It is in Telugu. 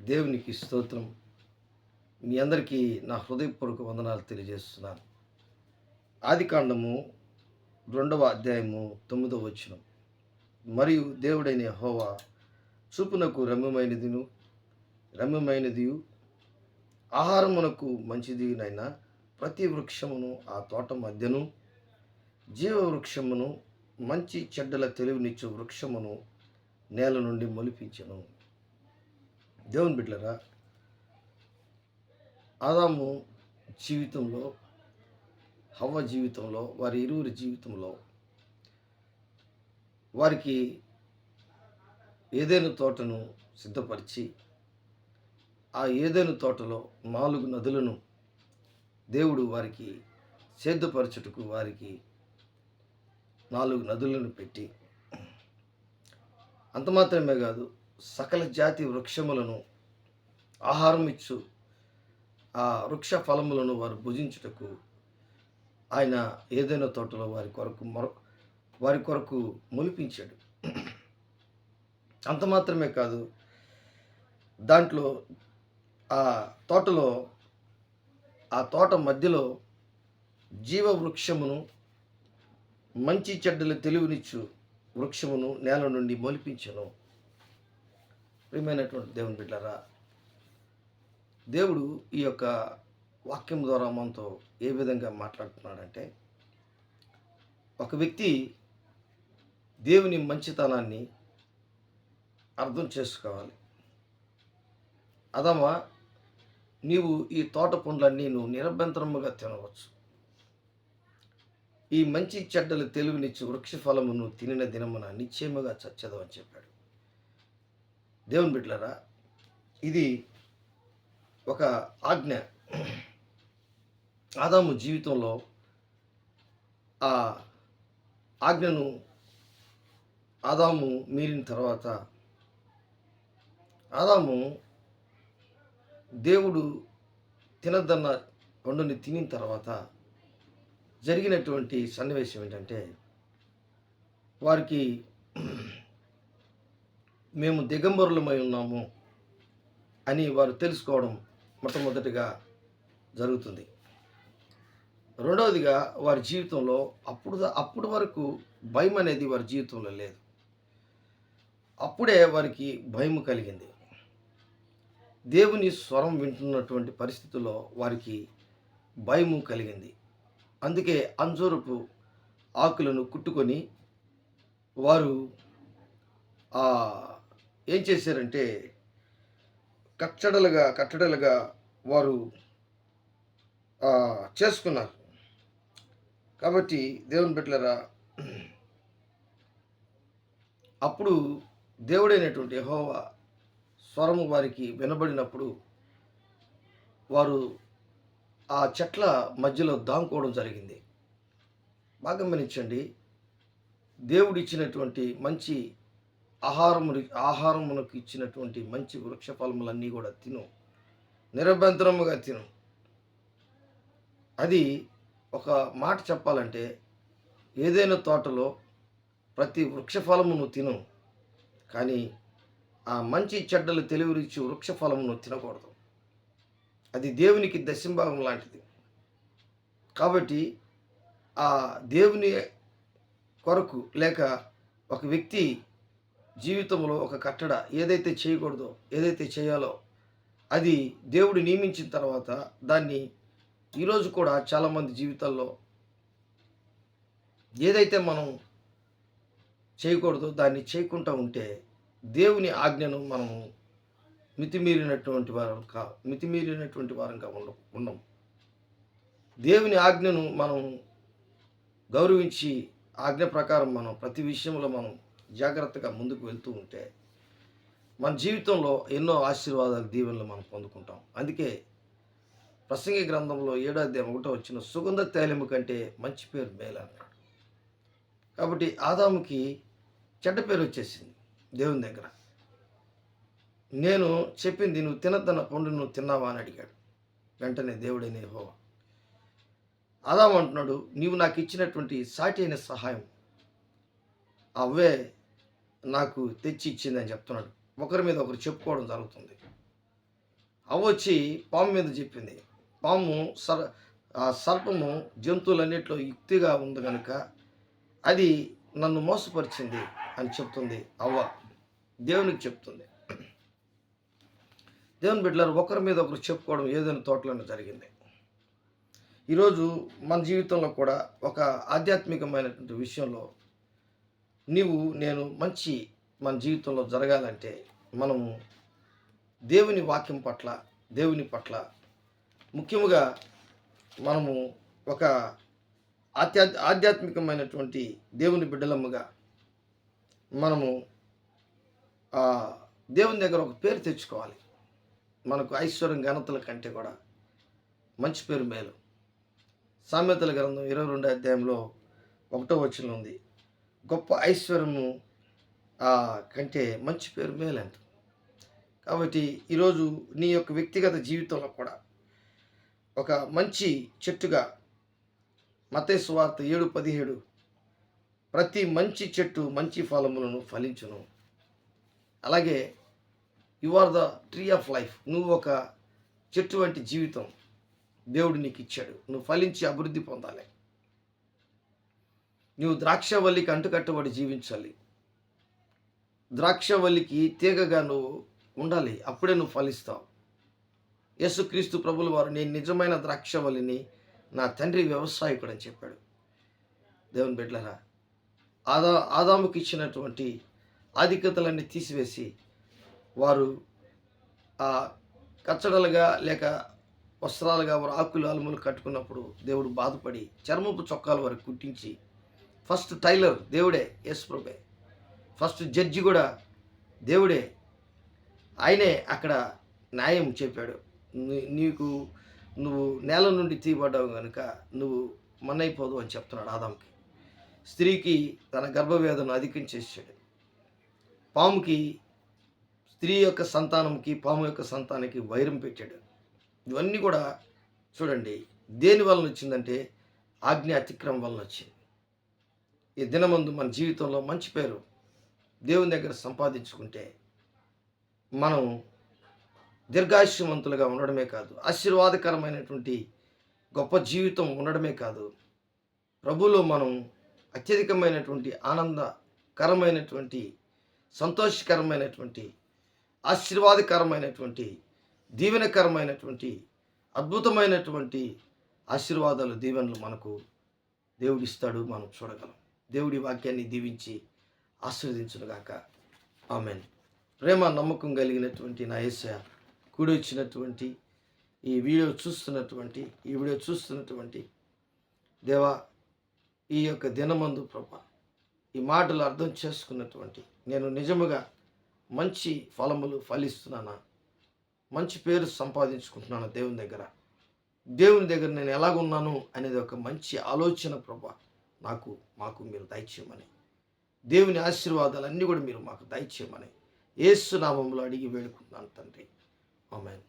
దేవునికి స్తోత్రం. మీ అందరికీ నా హృదయపూర్వక వందనాలు తెలియజేస్తున్నాను. ఆదికాండము 2వ అధ్యాయము 9వ వచనం. మరియు దేవుడైన యెహోవా చూపునకు రమ్యమైనదియు ఆహారమునకు మంచిదినైన ప్రతి వృక్షమును ఆ తోట మధ్యను, జీవ వృక్షమును, మంచి చెడ్డల తెలివినిచ్చు వృక్షమును నేల నుండి మొలిపించెను. దేవుని బిడ్డలారా, ఆదాము జీవితంలో, హవ్వ జీవితంలో, వారి ఇరువురి జీవితంలో వారికి ఏదైనా తోటను సిద్ధపరిచి, ఆ ఏదైనా తోటలో 4 నదులను దేవుడు వారికి సేద్యపరచుటకు వారికి 4 నదులను పెట్టి, అంత మాత్రమే కాదు, సకల జాతి వృక్షములను ఆహారం ఇచ్చు ఆ వృక్ష ఫలములను వారు భుజించుటకు ఆయన ఏదైనా తోటలో వారి కొరకు మొలిపించాడు. అంత మాత్రమే కాదు, దాంట్లో ఆ తోటలో ఆ తోట మధ్యలో జీవ వృక్షమును, మంచి చెడ్డలు తెలివినిచ్చు వృక్షమును నేల నుండి మొలిపించెను. ప్రియమైనటువంటి దేవుని బిడ్డలారా, దేవుడు ఈ యొక్క వాక్యం ద్వారా మనతో ఏ విధంగా మాట్లాడుతున్నాడంటే, ఒక వ్యక్తి దేవుని మంచితనాన్ని అర్థం చేసుకోవాలి. అదమ్మా, నీవు ఈ తోట పండ్లన్నీ నువ్వు నిరభ్యంతరముగా తినవచ్చు. ఈ మంచి చెడ్డలు తెలివినిచ్చు వృక్ష ఫలమును తినిన దినమున నిశ్చయముగా చచ్చదు అని చెప్పాడు. దేవుని బిడ్డలారా, ఇది ఒక ఆజ్ఞ. ఆదాము జీవితంలో ఆ ఆజ్ఞను ఆదాము మీరిన తర్వాత, ఆదాము దేవుడు తినదన్న పండుని తినిన తర్వాత జరిగినటువంటి సన్నివేశం ఏంటంటే, వారికి మేము దిగంబరులమై ఉన్నాము అని వారు తెలుసుకోవడం మొట్టమొదటిగా జరుగుతుంది. రెండవదిగా, వారి జీవితంలో అప్పుడు వరకు భయం అనేది వారి జీవితంలో లేదు. అప్పుడే వారికి భయం కలిగింది. దేవుని స్వరం వింటున్నటువంటి పరిస్థితుల్లో వారికి భయము కలిగింది. అందుకే అంజూరపు ఆకులను కుట్టుకొని వారు ఏం చేశారంటే, కట్టడలుగా వారు చేసుకున్నారు. కాబట్టి దేవుని బిడ్డలారా, అప్పుడు దేవుడైనటువంటి యెహోవా స్వరము వారికి వినబడినప్పుడు వారు ఆ చెట్ల మధ్యలో దాంకోవడం జరిగింది. బాగా గమనించండి, దేవుడు ఇచ్చినటువంటి మంచి ఆహారమునకు ఇచ్చినటువంటి మంచి వృక్ష ఫలములన్నీ కూడా తిను, నిరభ్యంతరముగా తిను. అది ఒక మాట చెప్పాలంటే, ఏదైనా తోటలో ప్రతి వృక్ష ఫలమును తిను, కానీ ఆ మంచి చెడ్డలు తెలివిరిచ్చి వృక్ష ఫలమును తినకూడదు. అది దేవునికి దశంభాగం లాంటిది. కాబట్టి ఆ దేవుని కొరకు, లేక ఒక వ్యక్తి జీవితంలో ఒక కట్టడ ఏదైతే చేయకూడదో, ఏదైతే చేయాలో, అది దేవుడు నియమించిన తర్వాత దాన్ని ఈరోజు కూడా చాలామంది జీవితాల్లో ఏదైతే మనం చేయకూడదో దాన్ని చేయకుండా ఉంటే దేవుని ఆజ్ఞను మనము మితిమీరినటువంటి వారంగా ఉండం. దేవుని ఆజ్ఞను మనం గౌరవించి ఆజ్ఞ ప్రకారం మనం ప్రతి విషయంలో మనం జాగ్రత్తగా ముందుకు వెళ్తూ ఉంటే మన జీవితంలో ఎన్నో ఆశీర్వాదాలు, దీవెనలు మనం పొందుకుంటాం. అందుకే ప్రసంగి గ్రంథంలో 7వ అధ్యాయం 1వ వచనం, సుగంధ తైలము కంటే మంచి పేరు మేలు అన్నాడు. కాబట్టి ఆదాముకి చెడ్డ పేరు వచ్చేసింది దేవుని దగ్గర. నేను చెప్పింది నువ్వు తినద్దన్న పండు నువ్వు తిన్నావా అని అడిగాడు. వెంటనే దేవుడైన యెహోవా ఆదాము అంటున్నాడు, నీవు నాకు ఇచ్చినటువంటి సాటి అయిన సహాయం అవ్వే నాకు తెచ్చి ఇచ్చిందని చెప్తున్నాడు. ఒకరి మీద ఒకరు చెప్పుకోవడం జరుగుతుంది. అవ్వ వచ్చి పాము మీద చెప్పింది. పాము సర్పము జంతువులన్నిట్లో యుక్తిగా ఉంది కనుక అది నన్ను మోసపరిచింది అని చెప్తుంది అవ్వ. దేవునికి చెప్తుంది. దేవుని బిడ్డలారా, ఒకరి మీద ఒకరు చెప్పుకోవడం ఏదైనా తోటలోనే జరిగింది. ఈరోజు మన జీవితంలో కూడా ఒక ఆధ్యాత్మికమైనటువంటి విషయంలో నేను మన జీవితంలో జరగాలంటే మనము దేవుని వాక్యం పట్ల, దేవుని పట్ల ముఖ్యముగా మనము ఒక ఆధ్యాత్మికమైనటువంటి దేవుని బిడ్డలముగా మనము దేవుని దగ్గర ఒక పేరు తెచ్చుకోవాలి. మనకు ఐశ్వర్యం ఘనతల కంటే కూడా మంచి పేరు మేలు. సామెతల గ్రంథం 22 అధ్యాయంలో 1వ వచనం ఉంది, గొప్ప ఐశ్వర్యము కంటే మంచి పేరు మేలంట. కాబట్టి ఈరోజు నీ యొక్క వ్యక్తిగత జీవితంలో కూడా ఒక మంచి చెట్టుగా, మత్తయి సువార్త 7:17, ప్రతి మంచి చెట్టు మంచి ఫలములను ఫలించును. అలాగే you are the tree of life. నువ్వు ఒక చెట్టు వంటి జీవితం దేవుడు నీకు ఇచ్చాడు. నువ్వు ఫలించి అభివృద్ధి పొందాలి. నువ్వు ద్రాక్షవల్లికి అంటుకట్టబడి జీవించాలి. ద్రాక్షవల్లికి తీగగా నువ్వు ఉండాలి. అప్పుడే నువ్వు ఫలిస్తావు. యేసుక్రీస్తు ప్రభుల వారు, నేను నిజమైన ద్రాక్షవల్లిని, నా తండ్రి వ్యవసాయకుడు అని చెప్పాడు. దేవుని బిడ్డలారా, ఆదాముకి ఇచ్చినటువంటి ఆధిక్యతలన్నీ తీసివేసి వారు కచ్చడలుగా లేక వస్త్రాలుగా వారు ఆకులు అలుములు కట్టుకున్నప్పుడు దేవుడు బాధపడి చర్మపు చొక్కాల వరకు కుట్టించి, ఫస్ట్ టైలర్ దేవుడే, యేసు ప్రభువే. ఫస్ట్ జడ్జి కూడా దేవుడే. ఆయనే అక్కడ న్యాయం చెప్పాడు. నువ్వు నేల నుండి తీయబడ్డావు కనుక నువ్వు మన్నైపోదు అని చెప్తున్నాడు ఆదాముకి. స్త్రీకి తన గర్భవేదన అధికం చేసాడు. పాముకి, స్త్రీ యొక్క సంతానంకి పాము యొక్క సంతానానికి వైరం పెట్టాడు. ఇవన్నీ కూడా చూడండి, దేని వలన వచ్చిందంటే ఆజ్ఞ అతిక్రమం వలన వచ్చింది. ఈ దినమందు మన జీవితంలో మంచి పేరు దేవుని దగ్గర సంపాదించుకుంటే మనం దీర్ఘాయుష్యవంతులుగా ఉండడమే కాదు, ఆశీర్వాదకరమైనటువంటి గొప్ప జీవితం ఉండడమే కాదు, ప్రభువులో మనం అత్యధికమైనటువంటి ఆనందకరమైనటువంటి, సంతోషకరమైనటువంటి, ఆశీర్వాదకరమైనటువంటి, దీవెనకరమైనటువంటి, అద్భుతమైనటువంటి ఆశీర్వాదాలు, దీవెనలు మనకు దేవుడిస్తాడు. మనం చూడగలం. దేవుడి వాక్యాన్ని దీవించి ఆశీర్వదించునుగాక. ఆమేన్. ప్రేమ నమ్మకం కలిగినటువంటి నా యేసయ్య, కూడి వచ్చినటువంటి ఈ వీడియో చూస్తున్నటువంటి దేవా, ఈ యొక్క దినమందు ప్రభా, ఈ మాటలు అర్థం చేసుకున్నటువంటి నేను నిజముగా మంచి ఫలములు ఫలిస్తున్నానా, మంచి పేరు సంపాదించుకుంటున్నాను దేవుని దగ్గర నేను ఎలాగున్నాను అనేది ఒక మంచి ఆలోచన ప్రభా మాకు మీరు దయచేయమని, దేవుని ఆశీర్వాదాలన్నీ కూడా మీరు మాకు దయచేయమని యేసు నామములో అడిగి వేడుకుంటున్నాను తండ్రి. ఆమేన్.